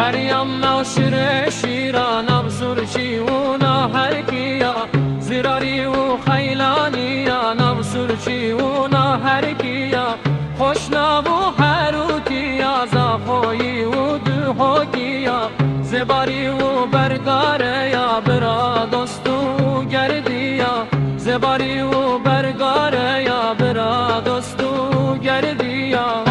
مریم ناشر شیران ابزرچی و ناهرکیا زراری و خیلانیا نبزرچی و ناهرکیا خوشناب و حروتیا زخوی و دهوکیا زباری و برگاریا برا دوست و گردیا زباری و برگاریا برا دوست و گردیا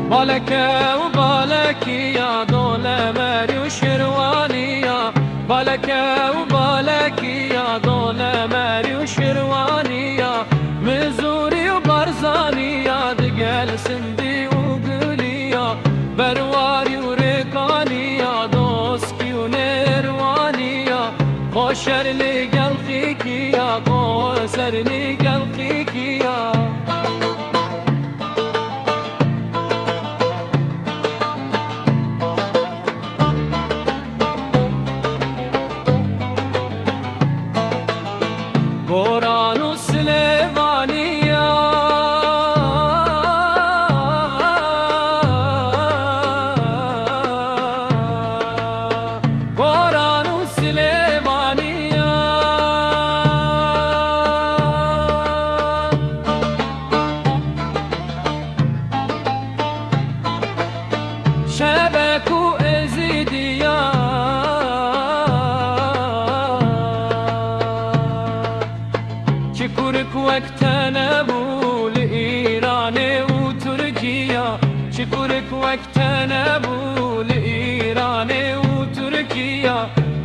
بالکه و بالکی یا دول مری و شروانی یا بالکه و بالکی یا دول مری و شروانی یا مزوری و برزانی یا دگل سندی و گلی یا برواری و رکانی یا دوسکی و نروانی یا خوشر لگل خیکی یا خوشر لگل خیکی یا بوران و سلیمانیا بوران و سلیمانیا شبک و ازیدیا چکورک وقتنا بول ایران و ترکیه چکورک وقتنا بول ایران و ترکیه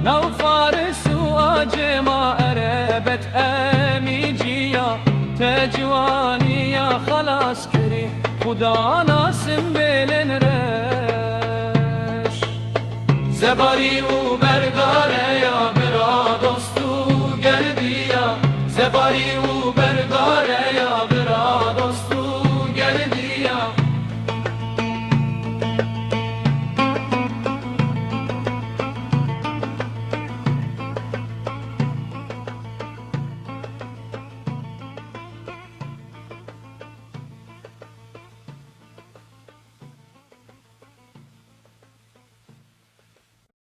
نو فارس و عجما عربت امیجیا تجوانیا خلاص کری خدا ناسم بلن رش زباری و